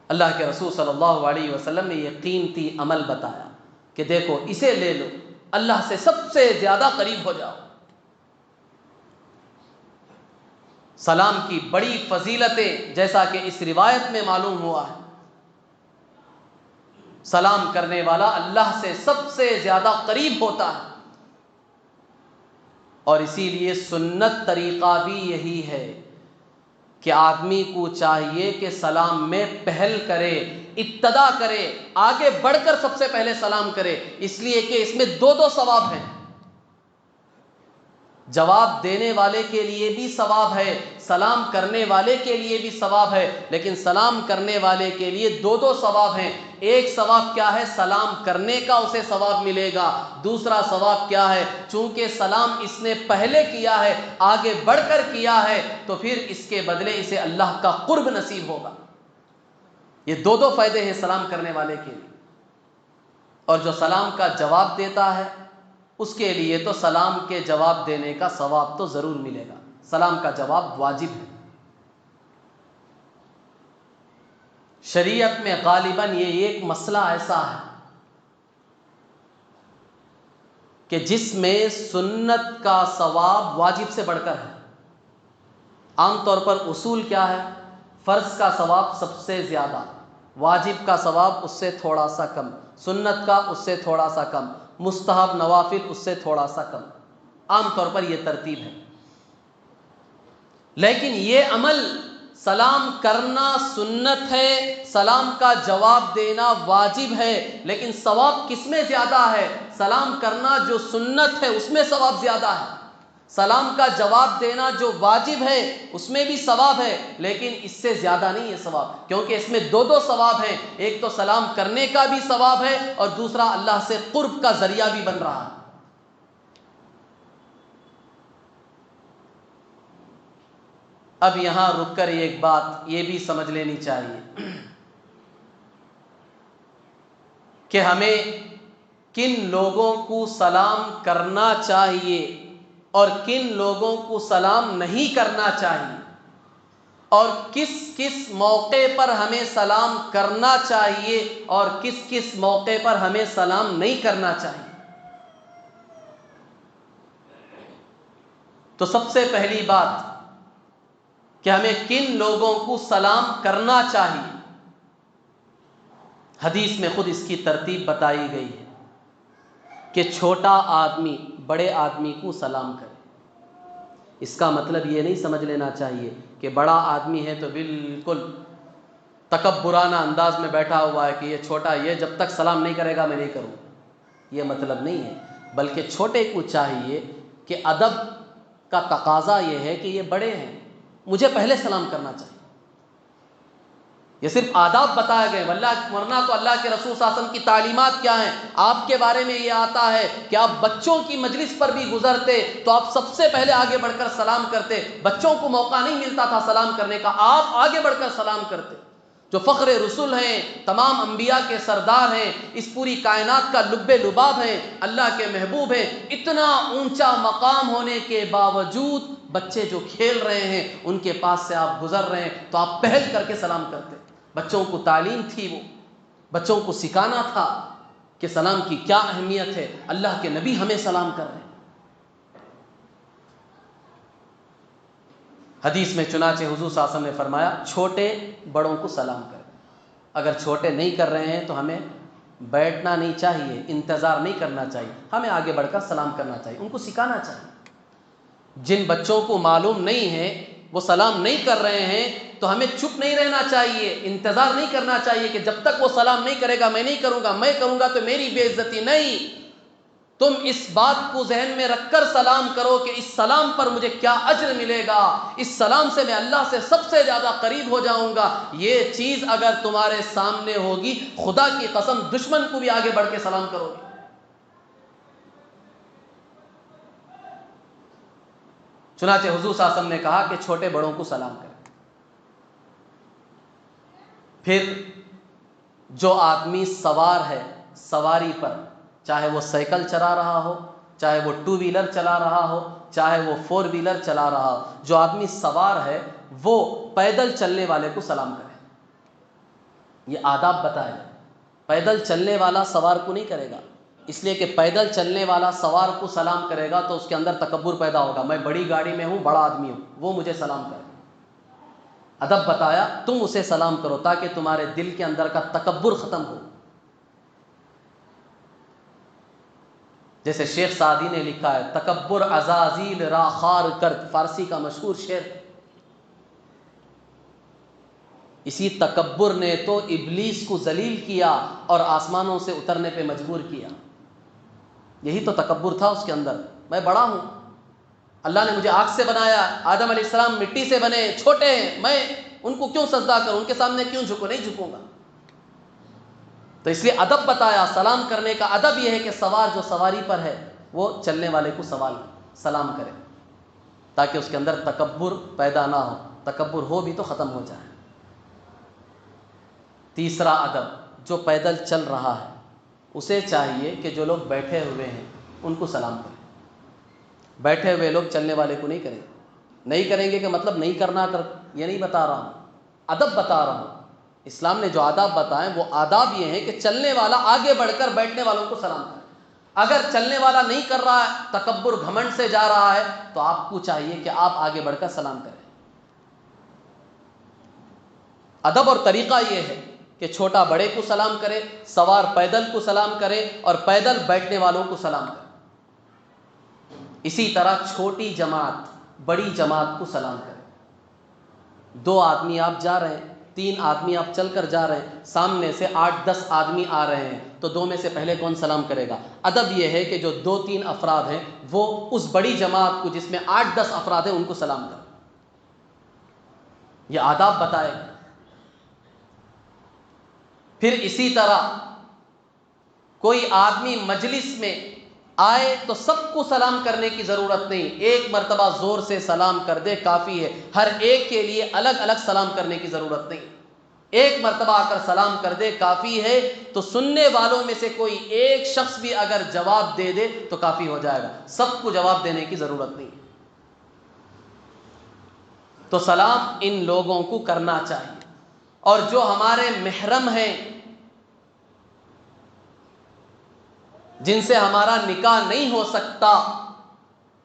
اللہ کے رسول صلی اللہ علیہ وسلم نے یہ قیمتی عمل بتایا کہ دیکھو اسے لے لو، اللہ سے سب سے زیادہ قریب ہو جاؤ۔ سلام کی بڑی فضیلتیں جیسا کہ اس روایت میں معلوم ہوا ہے، سلام کرنے والا اللہ سے سب سے زیادہ قریب ہوتا ہے، اور اسی لیے سنت طریقہ بھی یہی ہے کہ آدمی کو چاہیے کہ سلام میں پہل کرے، ابتدا کرے، آگے بڑھ کر سب سے پہلے سلام کرے، اس لیے کہ اس میں دو ثواب ہیں، جواب دینے والے کے لیے بھی ثواب ہے، سلام کرنے والے کے لیے بھی ثواب ہے، لیکن سلام کرنے والے کے لیے دو ثواب ہیں۔ ایک ثواب کیا ہے؟ سلام کرنے کا اسے ثواب ملے گا، دوسرا ثواب کیا ہے؟ چونکہ سلام اس نے پہلے کیا ہے، آگے بڑھ کر کیا ہے، تو پھر اس کے بدلے اسے اللہ کا قرب نصیب ہوگا۔ یہ دو فائدے ہیں سلام کرنے والے کے لیے، اور جو سلام کا جواب دیتا ہے اس کے لیے تو سلام کے جواب دینے کا ثواب تو ضرور ملے گا، سلام کا جواب واجب ہے۔ شریعت میں غالباً یہ ایک مسئلہ ایسا ہے کہ جس میں سنت کا ثواب واجب سے بڑھ کر ہے۔ عام طور پر اصول کیا ہے؟ فرض کا ثواب سب سے زیادہ، واجب کا ثواب اس سے تھوڑا سا کم، سنت کا اس سے تھوڑا سا کم، مستحب نوافل اس سے تھوڑا سا کم، عام طور پر یہ ترتیب ہے۔ لیکن یہ عمل سلام کرنا سنت ہے، سلام کا جواب دینا واجب ہے، لیکن ثواب کس میں زیادہ ہے؟ سلام کرنا جو سنت ہے اس میں ثواب زیادہ ہے، سلام کا جواب دینا جو واجب ہے اس میں بھی ثواب ہے، لیکن اس سے زیادہ نہیں ہے ثواب، کیونکہ اس میں دو ثواب ہیں، ایک تو سلام کرنے کا بھی ثواب ہے اور دوسرا اللہ سے قرب کا ذریعہ بھی بن رہا ہے۔ اب یہاں رک کر ایک بات یہ بھی سمجھ لینی چاہیے کہ ہمیں کن لوگوں کو سلام کرنا چاہیے اور کن لوگوں کو سلام نہیں کرنا چاہیے، اور کس کس موقع پر ہمیں سلام کرنا چاہیے اور کس کس موقع پر ہمیں سلام نہیں کرنا چاہیے۔ تو سب سے پہلی بات کہ ہمیں کن لوگوں کو سلام کرنا چاہیے، حدیث میں خود اس کی ترتیب بتائی گئی ہے کہ چھوٹا آدمی بڑے آدمی کو سلام کرے۔ اس کا مطلب یہ نہیں سمجھ لینا چاہیے کہ بڑا آدمی ہے تو بالکل تکبرانہ انداز میں بیٹھا ہوا ہے کہ یہ چھوٹا، یہ جب تک سلام نہیں کرے گا میں نہیں کروں، یہ مطلب نہیں ہے، بلکہ چھوٹے کو چاہیے کہ ادب کا تقاضا یہ ہے کہ یہ بڑے ہیں، مجھے پہلے سلام کرنا چاہیے۔ یہ صرف آداب بتائے گئے، ورنہ تو اللہ کے رسول صلی اللہ علیہ وسلم کی تعلیمات کیا ہیں؟ آپ کے بارے میں یہ آتا ہے کہ آپ بچوں کی مجلس پر بھی گزرتے تو آپ سب سے پہلے آگے بڑھ کر سلام کرتے، بچوں کو موقع نہیں ملتا تھا سلام کرنے کا، آپ آگے بڑھ کر سلام کرتے۔ جو فخر رسول ہیں، تمام انبیاء کے سردار ہیں، اس پوری کائنات کا لب لباب ہیں، اللہ کے محبوب ہیں، اتنا اونچا مقام ہونے کے باوجود بچے جو کھیل رہے ہیں ان کے پاس سے آپ گزر رہے ہیں تو آپ پہل کر کے سلام کرتے۔ بچوں کو تعلیم تھی، وہ بچوں کو سکھانا تھا کہ سلام کی کیا اہمیت ہے، اللہ کے نبی ہمیں سلام کر رہے ہیں۔ حدیث میں چنانچہ حضور صلی اللہ علیہ وسلم نے فرمایا چھوٹے بڑوں کو سلام کریں، اگر چھوٹے نہیں کر رہے ہیں تو ہمیں بیٹھنا نہیں چاہیے، انتظار نہیں کرنا چاہیے، ہمیں آگے بڑھ کر سلام کرنا چاہیے، ان کو سکھانا چاہیے۔ جن بچوں کو معلوم نہیں ہے وہ سلام نہیں کر رہے ہیں تو ہمیں چپ نہیں رہنا چاہیے، انتظار نہیں کرنا چاہیے کہ جب تک وہ سلام نہیں کرے گا میں نہیں کروں گا، میں کروں گا تو میری بے عزتی، نہیں، تم اس بات کو ذہن میں رکھ کر سلام کرو کہ اس سلام پر مجھے کیا اجر ملے گا، اس سلام سے میں اللہ سے سب سے زیادہ قریب ہو جاؤں گا۔ یہ چیز اگر تمہارے سامنے ہوگی، خدا کی قسم دشمن کو بھی آگے بڑھ کے سلام کرو گے۔ چنانچہ حضور صلی اللہ علیہ وسلم نے کہا کہ چھوٹے بڑوں کو سلام کریں۔ پھر جو آدمی سوار ہے سواری پر، چاہے وہ سائیکل چلا رہا ہو، چاہے وہ 2 ویلر چلا رہا ہو، چاہے وہ 4 ویلر چلا رہا ہو، جو آدمی سوار ہے وہ پیدل چلنے والے کو سلام کرے۔ یہ آداب بتائے۔ پیدل چلنے والا سوار کو نہیں کرے گا، اس لیے کہ پیدل چلنے والا سوار کو سلام کرے گا تو اس کے اندر تکبر پیدا ہوگا، میں بڑی گاڑی میں ہوں، بڑا آدمی ہوں، وہ مجھے سلام کرے۔ ادب بتایا، تم اسے سلام کرو تاکہ تمہارے دل کے اندر کا تکبر ختم ہو۔ جیسے شیخ سعدی نے لکھا ہے، تکبر عزازیل را خار کرد، فارسی کا مشہور شعر۔ اسی تکبر نے تو ابلیس کو ذلیل کیا اور آسمانوں سے اترنے پہ مجبور کیا۔ یہی تو تکبر تھا اس کے اندر، میں بڑا ہوں، اللہ نے مجھے آگ سے بنایا، آدم علیہ السلام مٹی سے بنے، چھوٹے ہیں، میں ان کو کیوں سجدہ کروں، ان کے سامنے کیوں جھکوں، نہیں جھکوں گا۔ تو اس لیے ادب بتایا، سلام کرنے کا ادب یہ ہے کہ سوار جو سواری پر ہے وہ چلنے والے کو سلام کرے تاکہ اس کے اندر تکبر پیدا نہ ہو، تکبر ہو بھی تو ختم ہو جائے۔ تیسرا ادب، جو پیدل چل رہا ہے اسے چاہیے کہ جو لوگ بیٹھے ہوئے ہیں ان کو سلام کریں۔ بیٹھے ہوئے لوگ چلنے والے کو نہیں کریں گے، نہیں کریں گے کہ مطلب نہیں کرنا یہ نہیں بتا رہا ہوں، ادب بتا رہا ہوں۔ اسلام نے جو آداب بتائے وہ آداب یہ ہیں کہ چلنے والا آگے بڑھ کر بیٹھنے والوں کو سلام کرے۔ اگر چلنے والا نہیں کر رہا ہے، تکبر گھمنڈ سے جا رہا ہے، تو آپ کو چاہیے کہ آپ آگے بڑھ کر سلام کریں۔ ادب اور طریقہ یہ ہے کہ چھوٹا بڑے کو سلام کرے، سوار پیدل کو سلام کرے اور پیدل بیٹھنے والوں کو سلام کرے۔ اسی طرح چھوٹی جماعت بڑی جماعت کو سلام کرے۔ 2 آدمی آپ جا رہے ہیں، 3 آدمی آپ چل کر جا رہے ہیں، سامنے سے 8-10 آدمی آ رہے ہیں، تو 2 میں سے پہلے کون سلام کرے گا؟ ادب یہ ہے کہ جو 2-3 افراد ہیں وہ اس بڑی جماعت کو جس میں 8-10 افراد ہیں ان کو سلام کرے۔ یہ آداب بتائے۔ پھر اسی طرح کوئی آدمی مجلس میں آئے تو سب کو سلام کرنے کی ضرورت نہیں، ایک مرتبہ زور سے سلام کر دے کافی ہے، ہر ایک کے لیے الگ الگ سلام کرنے کی ضرورت نہیں، ایک مرتبہ آ کر سلام کر دے کافی ہے۔ تو سننے والوں میں سے کوئی ایک شخص بھی اگر جواب دے دے تو کافی ہو جائے گا، سب کو جواب دینے کی ضرورت نہیں۔ تو سلام ان لوگوں کو کرنا چاہیے، اور جو ہمارے محرم ہیں، جن سے ہمارا نکاح نہیں ہو سکتا،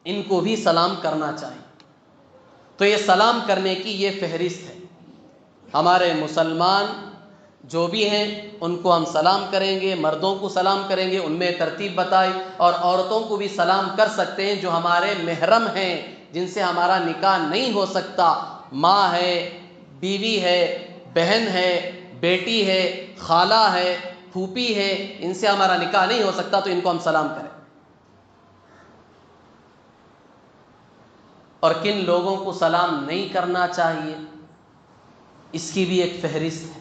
ان کو بھی سلام کرنا چاہیے۔ تو یہ سلام کرنے کی یہ فہرست ہے۔ ہمارے مسلمان جو بھی ہیں ان کو ہم سلام کریں گے، مردوں کو سلام کریں گے، ان میں ترتیب بتائی، اور عورتوں کو بھی سلام کر سکتے ہیں جو ہمارے محرم ہیں، جن سے ہمارا نکاح نہیں ہو سکتا، ماں ہے، بیوی ہے، بہن ہے، بیٹی ہے، خالہ ہے، پھوپھی ہے، ان سے ہمارا نکاح نہیں ہو سکتا تو ان کو ہم سلام کریں۔ اور کن لوگوں کو سلام نہیں کرنا چاہیے اس کی بھی ایک فہرست ہے۔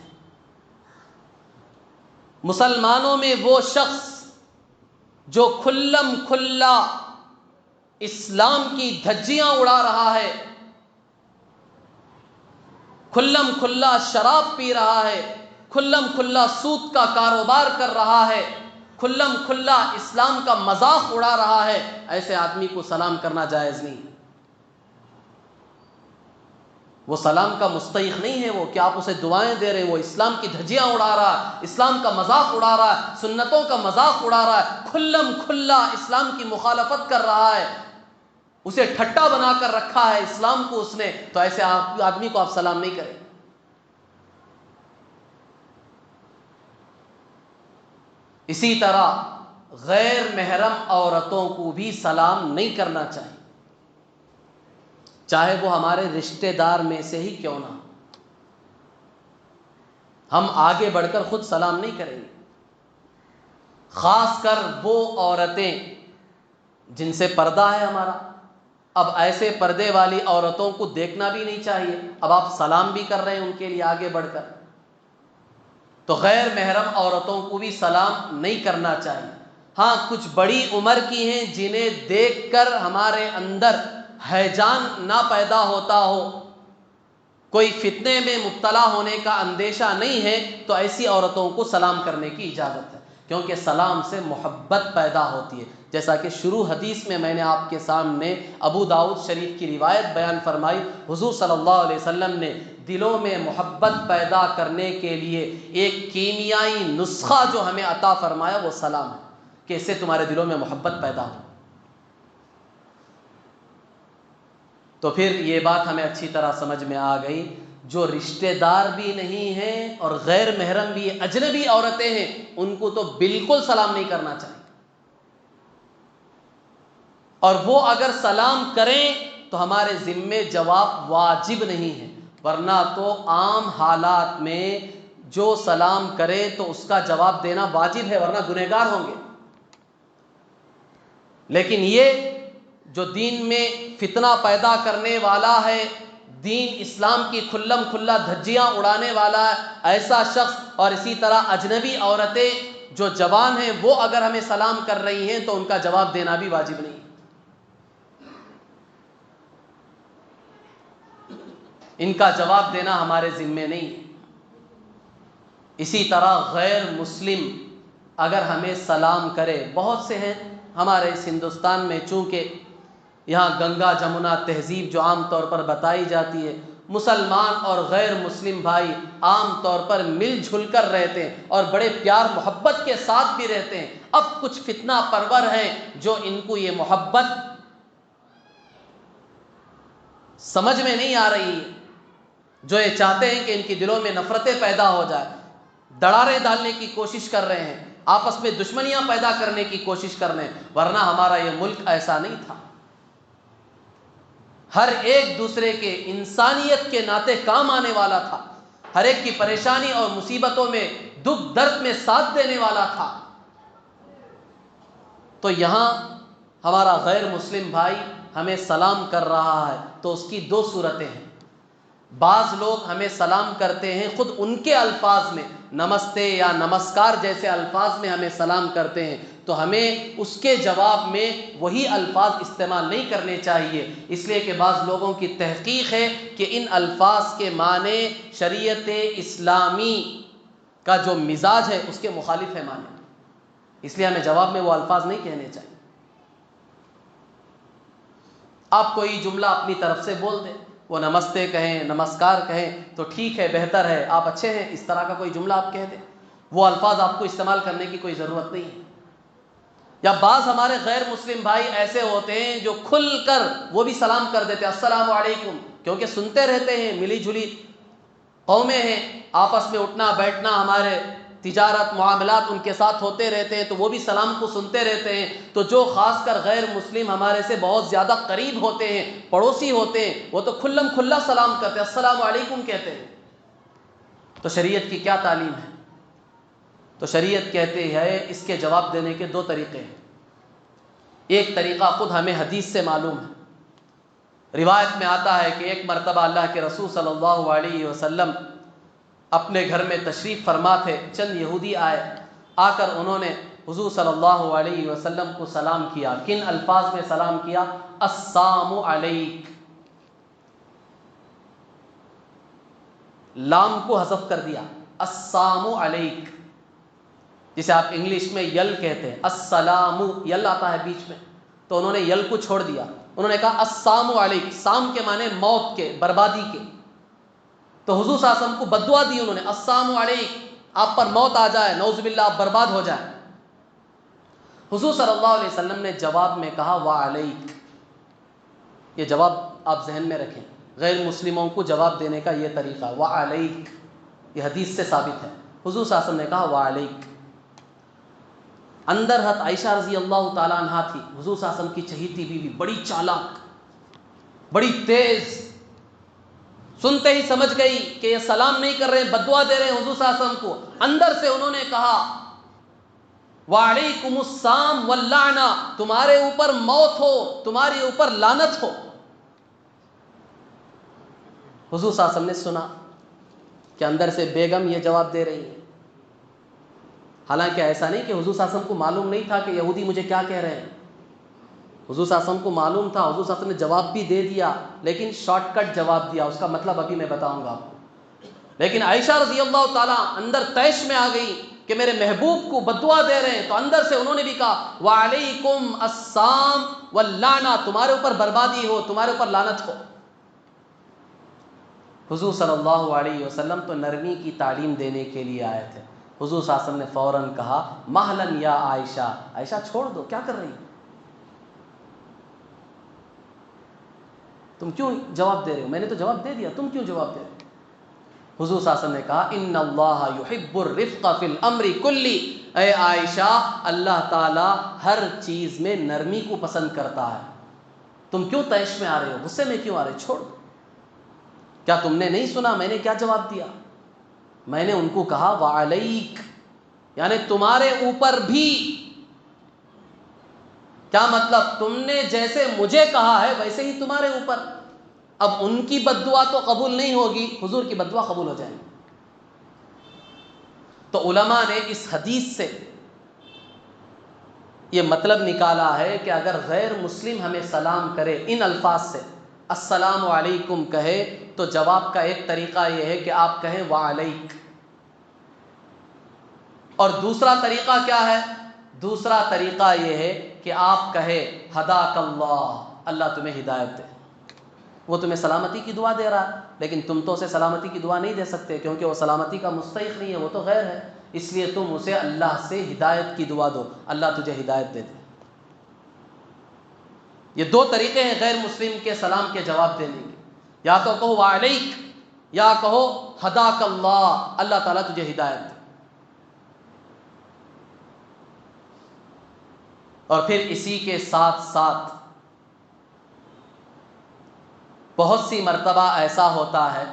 مسلمانوں میں وہ شخص جو کھلم کھلا اسلام کی دھجیاں اڑا رہا ہے، کھلم کھلا شراب پی رہا ہے، کھلم کھلا سود کا کاروبار کر رہا ہے، کھلم کھلا اسلام کا مذاق اڑا رہا ہے، ایسے آدمی کو سلام کرنا جائز نہیں۔ وہ سلام کا مستحق نہیں ہے، وہ کہ آپ اسے دعائیں دے رہے ہیں، وہ اسلام کی دھجیاں اڑا رہا ہے، اسلام کا مذاق اڑا رہا ہے، سنتوں کا مذاق اڑا رہا ہے، کھلم کھلا اسلام کی مخالفت کر رہا ہے، اسے ٹھٹا بنا کر رکھا ہے اسلام کو اس نے، تو ایسے آدمی کو آپ سلام نہیں کریں۔ اسی طرح غیر محرم عورتوں کو بھی سلام نہیں کرنا چاہیے، چاہے وہ ہمارے رشتہ دار میں سے ہی کیوں نہ ہو۔ ہم آگے بڑھ کر خود سلام نہیں کریں گے، خاص کر وہ عورتیں جن سے پردہ ہے ہمارا۔ اب ایسے پردے والی عورتوں کو دیکھنا بھی نہیں چاہیے، اب آپ سلام بھی کر رہے ہیں ان کے لیے آگے بڑھ کر، تو غیر محرم عورتوں کو بھی سلام نہیں کرنا چاہیے۔ ہاں کچھ بڑی عمر کی ہیں جنہیں دیکھ کر ہمارے اندر ہیجان نہ پیدا ہوتا ہو، کوئی فتنے میں مبتلا ہونے کا اندیشہ نہیں ہے، تو ایسی عورتوں کو سلام کرنے کی اجازت ہے، کیونکہ سلام سے محبت پیدا ہوتی ہے۔ جیسا کہ شروع حدیث میں نے آپ کے سامنے ابو داؤد شریف کی روایت بیان فرمائی، حضور صلی اللہ علیہ وسلم نے دلوں میں محبت پیدا کرنے کے لیے ایک کیمیائی نسخہ جو ہمیں عطا فرمایا وہ سلام ہے، کہ اس سے تمہارے دلوں میں محبت پیدا ہو۔ تو پھر یہ بات ہمیں اچھی طرح سمجھ میں آ گئی، جو رشتہ دار بھی نہیں ہیں اور غیر محرم بھی اجنبی عورتیں ہیں، ان کو تو بالکل سلام نہیں کرنا چاہیے، اور وہ اگر سلام کریں تو ہمارے ذمے جواب واجب نہیں ہے، ورنہ تو عام حالات میں جو سلام کرے تو اس کا جواب دینا واجب ہے، ورنہ گنہگار ہوں گے۔ لیکن یہ جو دین میں فتنہ پیدا کرنے والا ہے، دین اسلام کی کھلم کھلا دھجیاں اڑانے والا ہے، ایسا شخص، اور اسی طرح اجنبی عورتیں جو جوان ہیں وہ اگر ہمیں سلام کر رہی ہیں تو ان کا جواب دینا بھی واجب نہیں، ان کا جواب دینا ہمارے ذمے نہیں ہے۔ اسی طرح غیر مسلم اگر ہمیں سلام کرے، بہت سے ہیں ہمارے اس ہندوستان میں، چونکہ یہاں گنگا جمنا تہذیب جو عام طور پر بتائی جاتی ہے، مسلمان اور غیر مسلم بھائی عام طور پر مل جل کر رہتے ہیں اور بڑے پیار محبت کے ساتھ بھی رہتے ہیں۔ اب کچھ فتنہ پرور ہیں جو ان کو یہ محبت سمجھ میں نہیں آ رہی ہے، جو یہ چاہتے ہیں کہ ان کے دلوں میں نفرتیں پیدا ہو جائے، دڑارے ڈالنے کی کوشش کر رہے ہیں، آپس میں دشمنیاں پیدا کرنے کی کوشش کر رہے ہیں، ورنہ ہمارا یہ ملک ایسا نہیں تھا، ہر ایک دوسرے کے انسانیت کے ناطے کام آنے والا تھا، ہر ایک کی پریشانی اور مصیبتوں میں دکھ درد میں ساتھ دینے والا تھا۔ تو یہاں ہمارا غیر مسلم بھائی ہمیں سلام کر رہا ہے تو اس کی دو صورتیں ہیں، بعض لوگ ہمیں سلام کرتے ہیں خود ان کے الفاظ میں، نمستے یا نمسکار جیسے الفاظ میں ہمیں سلام کرتے ہیں، تو ہمیں اس کے جواب میں وہی الفاظ استعمال نہیں کرنے چاہیے، اس لیے کہ بعض لوگوں کی تحقیق ہے کہ ان الفاظ کے معنی شریعت اسلامی کا جو مزاج ہے اس کے مخالف ہے معنی، اس لیے ہمیں جواب میں وہ الفاظ نہیں کہنے چاہیے۔ آپ کوئی جملہ اپنی طرف سے بول دیں، وہ نمستے کہیں، نمسکار کہیں تو ٹھیک ہے، بہتر ہے، آپ اچھے ہیں، اس طرح کا کوئی جملہ آپ کہہ دیں، وہ الفاظ آپ کو استعمال کرنے کی کوئی ضرورت نہیں ہے۔ یا بعض ہمارے غیر مسلم بھائی ایسے ہوتے ہیں جو کھل کر وہ بھی سلام کر دیتے ہیں، السلام علیکم، کیونکہ سنتے رہتے ہیں، ملی جلی قومیں ہیں، آپس میں اٹھنا بیٹھنا، ہمارے تجارت معاملات ان کے ساتھ ہوتے رہتے ہیں، تو وہ بھی سلام کو سنتے رہتے ہیں، تو جو خاص کر غیر مسلم ہمارے سے بہت زیادہ قریب ہوتے ہیں، پڑوسی ہوتے ہیں، وہ تو کھلم کھلا سلام کرتے ہیں، السلام علیکم کہتے ہیں۔ تو شریعت کی کیا تعلیم ہے؟ تو شریعت کہتے ہے اس کے جواب دینے کے دو طریقے ہیں۔ ایک طریقہ خود ہمیں حدیث سے معلوم ہے، روایت میں آتا ہے کہ ایک مرتبہ اللہ کے رسول صلی اللہ علیہ وسلم اپنے گھر میں تشریف فرما تھے، چند یہودی آئے، آ کر انہوں نے حضور صلی اللہ علیہ وسلم کو سلام کیا۔ کن الفاظ میں سلام کیا؟ السلام علیک، لام کو حذف کر دیا، السلام علیک، جسے آپ انگلش میں یل کہتے ہیں، السلام، یل آتا ہے بیچ میں، تو انہوں نے یل کو چھوڑ دیا، انہوں نے کہا السلام علیک، سام کے معنی موت کے، بربادی کے، تو حضور صلی اللہ علیہ وسلم کو بددعا دی انہوں نے، السلام علیک، آپ پر موت آ جائے، نعوذ باللہ آپ برباد ہو جائیں۔ حضور صلی اللہ علیہ وسلم نے جواب میں کہا وعلیک، یہ جواب آپ ذہن میں رکھیں، غیر مسلموں کو جواب دینے کا یہ طریقہ، وعلیک، یہ حدیث سے ثابت ہے، حضور صلی اللہ علیہ وسلم نے کہا وعلیک۔ اندر حد عائشہ رضی اللہ تعالیٰ عنہا تھی، حضور صلی اللہ علیہ وسلم کی چہیتی بیوی، بڑی چالاک، بڑی تیز، سنتے ہی سمجھ گئی کہ یہ سلام نہیں کر رہے ہیں، بددعا دے رہے ہیں حضور صلی اللہ علیہ وسلم کو، اندر سے انہوں نے کہا وعلیکم السلام واللعنہ، تمہارے اوپر موت ہو، تمہارے اوپر لعنت ہو۔ حضور صلی اللہ علیہ وسلم نے سنا کہ اندر سے بیگم یہ جواب دے رہی ہے، حالانکہ ایسا نہیں کہ حضور صلی اللہ علیہ وسلم کو معلوم نہیں تھا کہ یہودی مجھے کیا کہہ رہے ہیں، حضور صلی اللہ علیہ وسلم کو معلوم تھا، حضور صلی اللہ علیہ وسلم نے جواب بھی دے دیا، لیکن شارٹ کٹ جواب دیا، اس کا مطلب ابھی میں بتاؤں گا آپ کو۔ لیکن عائشہ رضی اللہ تعالیٰ اندر طیش میں آ گئی کہ میرے محبوب کو بددعا دے رہے ہیں، تو اندر سے انہوں نے بھی کہا وعلیکم السام واللعنہ، تمہارے اوپر بربادی ہو، تمہارے اوپر لعنت ہو۔ حضور صلی اللہ علیہ وسلم تو نرمی کی تعلیم دینے کے لیے آئے تھے۔ حضور صلی اللہ علیہ وسلم نے فوراً کہا مہلن یا عائشہ، عائشہ چھوڑ دو، کیا کر رہی ہو؟ تم کیوں جواب دے رہے ہو؟ میں نے تو جواب دے دیا، تم کیوں جواب دے رہے ہو؟ حضور صلی اللہ علیہ وسلم نے کہا ان اللہ یحب الرفق فی الامر کلی، اے عائشہ اللہ تعالی ہر چیز میں نرمی کو پسند کرتا ہے، تم کیوں طیش میں آ رہے ہو، غصے میں کیوں آ رہے ہو؟ چھوڑ دو۔ کیا تم نے نہیں سنا میں نے کیا جواب دیا؟ میں نے ان کو کہا وعلیک، یعنی تمہارے اوپر بھی۔ کیا مطلب؟ تم نے جیسے مجھے کہا ہے ویسے ہی تمہارے اوپر۔ اب ان کی بددعا تو قبول نہیں ہوگی، حضور کی بددعا قبول ہو جائے گی۔ تو علماء نے اس حدیث سے یہ مطلب نکالا ہے کہ اگر غیر مسلم ہمیں سلام کرے ان الفاظ سے، السلام علیکم کہے، تو جواب کا ایک طریقہ یہ ہے کہ آپ کہیں وعلیک، اور دوسرا طریقہ کیا ہے؟ دوسرا طریقہ یہ ہے کہ آپ کہے ہداک اللہ، اللہ تمہیں ہدایت دے۔ وہ تمہیں سلامتی کی دعا دے رہا ہے، لیکن تم تو اسے سلامتی کی دعا نہیں دے سکتے، کیونکہ وہ سلامتی کا مستحق نہیں ہے، وہ تو غیر ہے، اس لیے تم اسے اللہ سے ہدایت کی دعا دو، اللہ تجھے ہدایت دے دے۔ یہ دو طریقے ہیں غیر مسلم کے سلام کے جواب دینے کے، یا تو کہو وعلیک، یا کہو ہداک اللہ، اللہ تعالیٰ تجھے ہدایت دے۔ اور پھر اسی کے ساتھ ساتھ بہت سی مرتبہ ایسا ہوتا ہے،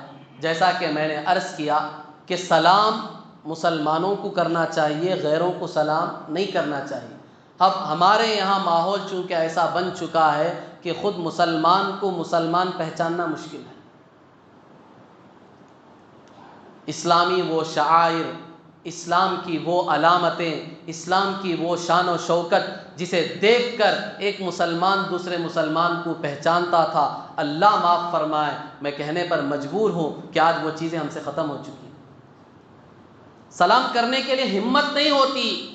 جیسا کہ میں نے عرض کیا کہ سلام مسلمانوں کو کرنا چاہیے، غیروں کو سلام نہیں کرنا چاہیے۔ اب ہمارے یہاں ماحول چونکہ ایسا بن چکا ہے کہ خود مسلمان کو مسلمان پہچاننا مشکل ہے۔ اسلامی وہ شعائر، اسلام کی وہ علامتیں، اسلام کی وہ شان و شوکت جسے دیکھ کر ایک مسلمان دوسرے مسلمان کو پہچانتا تھا، اللہ معاف فرمائے میں کہنے پر مجبور ہوں کہ آج وہ چیزیں ہم سے ختم ہو چکی ہیں۔ سلام کرنے کے لیے ہمت نہیں ہوتی،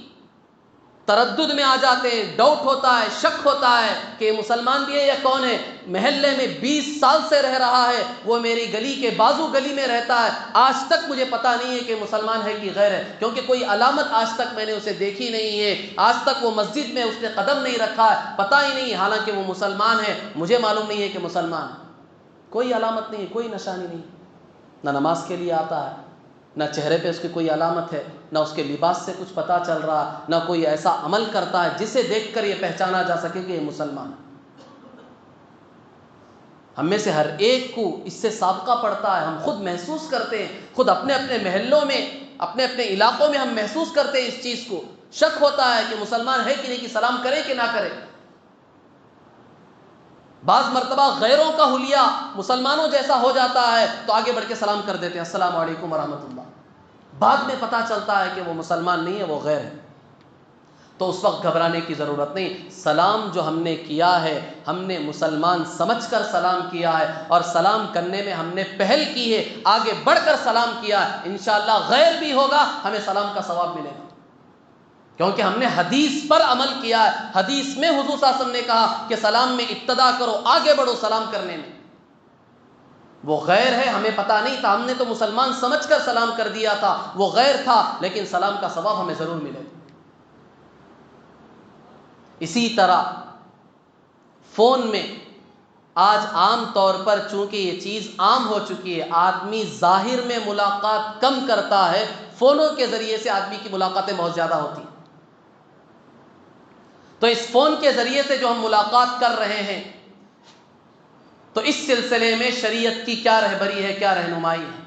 تردد میں آ جاتے ہیں، ڈاؤٹ ہوتا ہے، شک ہوتا ہے کہ یہ مسلمان بھی ہے یا کون ہے۔ محلے میں 20 سال سے رہ رہا ہے، وہ میری گلی کے بازو گلی میں رہتا ہے، آج تک مجھے پتا نہیں ہے کہ مسلمان ہے کہ غیر ہے، کیونکہ کوئی علامت آج تک میں نے اسے دیکھی نہیں ہے، آج تک وہ مسجد میں اس نے قدم نہیں رکھا ہے، پتہ ہی نہیں، حالانکہ وہ مسلمان ہے، مجھے معلوم نہیں ہے کہ مسلمان ہے۔ کوئی علامت نہیں ہے، کوئی نشانی نہیں، نہ نماز کے لیے آتا ہے، نہ چہرے پہ اس کی کوئی علامت ہے، نہ اس کے لباس سے کچھ پتہ چل رہا، نہ کوئی ایسا عمل کرتا ہے جسے دیکھ کر یہ پہچانا جا سکے کہ یہ مسلمان ہے۔ ہم میں سے ہر ایک کو اس سے سابقہ پڑتا ہے، ہم خود محسوس کرتے ہیں، خود اپنے اپنے محلوں میں، اپنے اپنے علاقوں میں ہم محسوس کرتے ہیں اس چیز کو، شک ہوتا ہے کہ مسلمان ہے کہ نہیں، کہ سلام کرے کہ نہ کرے۔ بعض مرتبہ غیروں کا حلیہ مسلمانوں جیسا ہو جاتا ہے تو آگے بڑھ کے سلام کر دیتے ہیں، السلام علیکم ورحمۃ اللہ، بعد میں پتہ چلتا ہے کہ وہ مسلمان نہیں ہے، وہ غیر ہے۔ تو اس وقت گھبرانے کی ضرورت نہیں، سلام جو ہم نے کیا ہے، ہم نے مسلمان سمجھ کر سلام کیا ہے، اور سلام کرنے میں ہم نے پہل کی ہے، آگے بڑھ کر سلام کیا ہے، انشاءاللہ غیر بھی ہوگا ہمیں سلام کا ثواب ملے گا، کیونکہ ہم نے حدیث پر عمل کیا ہے۔ حدیث میں حضور صلی اللہ علیہ وسلم نے کہا کہ سلام میں ابتدا کرو، آگے بڑھو سلام کرنے میں۔ وہ غیر ہے، ہمیں پتہ نہیں تھا، ہم نے تو مسلمان سمجھ کر سلام کر دیا تھا، وہ غیر تھا، لیکن سلام کا ثواب ہمیں ضرور ملے گا۔ اسی طرح فون میں آج عام طور پر چونکہ یہ چیز عام ہو چکی ہے، آدمی ظاہر میں ملاقات کم کرتا ہے، فونوں کے ذریعے سے آدمی کی ملاقاتیں بہت زیادہ ہوتی ہیں۔ تو اس فون کے ذریعے سے جو ہم ملاقات کر رہے ہیں، تو اس سلسلے میں شریعت کی کیا رہبری ہے، کیا رہنمائی ہے،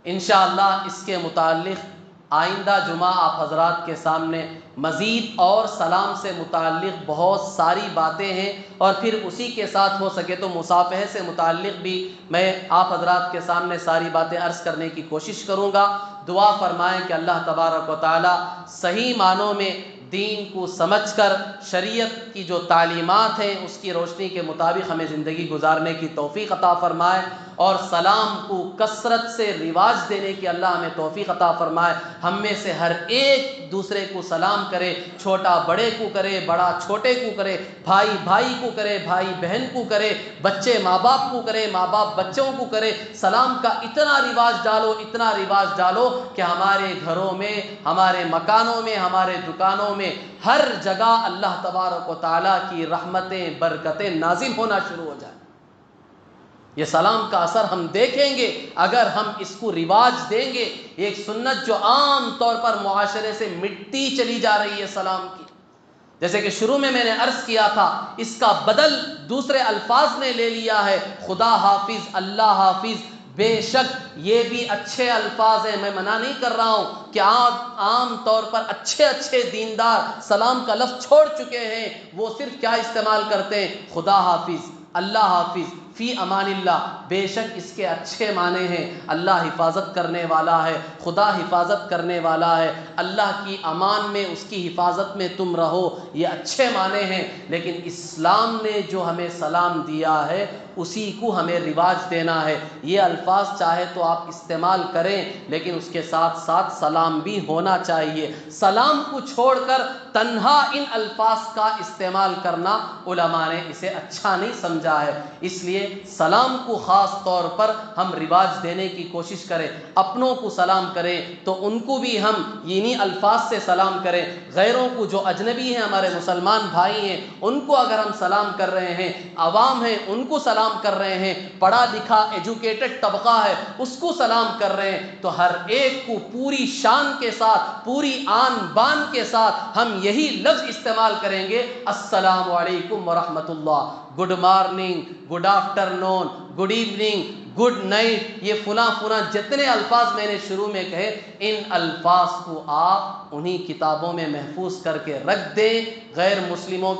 انشاءاللہ اس کے متعلق آئندہ جمعہ آپ حضرات کے سامنے مزید اور سلام سے متعلق بہت ساری باتیں ہیں، اور پھر اسی کے ساتھ ہو سکے تو مصافحے سے متعلق بھی میں آپ حضرات کے سامنے ساری باتیں عرض کرنے کی کوشش کروں گا۔ دعا فرمائیں کہ اللہ تبارک و تعالی صحیح معنوں میں دین کو سمجھ کر شریعت کی جو تعلیمات ہیں اس کی روشنی کے مطابق ہمیں زندگی گزارنے کی توفیق عطا فرمائے، اور سلام کو کثرت سے رواج دینے کی اللہ ہمیں توفیق عطا فرمائے۔ ہم میں سے ہر ایک دوسرے کو سلام کرے، چھوٹا بڑے کو کرے، بڑا چھوٹے کو کرے، بھائی بھائی کو کرے، بھائی بہن کو کرے، بچے ماں باپ کو کرے، ماں باپ بچوں کو کرے۔ سلام کا اتنا رواج ڈالو، اتنا رواج ڈالو کہ ہمارے گھروں میں، ہمارے مکانوں میں، ہمارے دکانوں میں، ہر جگہ اللہ تبارک و تعالیٰ کی رحمتیں برکتیں نازل ہونا شروع ہو جائیں۔ یہ سلام کا اثر ہم دیکھیں گے اگر ہم اس کو رواج دیں گے۔ ایک سنت جو عام طور پر معاشرے سے مٹتی چلی جا رہی ہے سلام کی، جیسے کہ شروع میں نے عرض کیا تھا، اس کا بدل دوسرے الفاظ نے لے لیا ہے، خدا حافظ، اللہ حافظ۔ بے شک یہ بھی اچھے الفاظ ہیں، میں منع نہیں کر رہا ہوں کہ آپ عام طور پر اچھے دیندار سلام کا لفظ چھوڑ چکے ہیں۔ وہ صرف کیا استعمال کرتے ہیں؟ خدا حافظ، اللہ حافظ، فی امان اللہ۔ بے شک اس کے اچھے معنی ہیں، اللہ حفاظت کرنے والا ہے، خدا حفاظت کرنے والا ہے، اللہ کی امان میں، اس کی حفاظت میں تم رہو، یہ اچھے معنی ہیں۔ لیکن اسلام نے جو ہمیں سلام دیا ہے اسی کو ہمیں رواج دینا ہے۔ یہ الفاظ چاہے تو آپ استعمال کریں، لیکن اس کے ساتھ ساتھ سلام بھی ہونا چاہیے۔ سلام کو چھوڑ کر تنہا ان الفاظ کا استعمال کرنا علماء نے اسے اچھا نہیں سمجھا ہے۔ اس لیے سلام کو خاص طور پر ہم رواج دینے کی کوشش کریں۔ اپنوں کو سلام کریں تو ان کو بھی ہم انہی الفاظ سے سلام کریں۔ غیروں کو، جو اجنبی ہیں، ہمارے مسلمان بھائی ہیں، ان کو اگر ہم سلام کر رہے ہیں، عوام ہیں ان کو سلام کر رہے ہیں، پڑھا لکھا ایجوکیٹڈ طبقہ ہے اس کو سلام کر رہے ہیں، تو ہر ایک کو پوری شان کے ساتھ، پوری آن بان کے ساتھ ہم یہی لفظ استعمال کریں گے، السلام علیکم ورحمۃ اللہ، گڈ مارننگ، گڈ آفٹر نون، گڈ ایوننگ، گڈ نائٹ، یہ فلاں جتنے الفاظ میں نے شروع میں کہے، ان الفاظ کو آپ انہی کتابوں میں محفوظ کر کے رکھ دیں۔ غیر مسلموں کے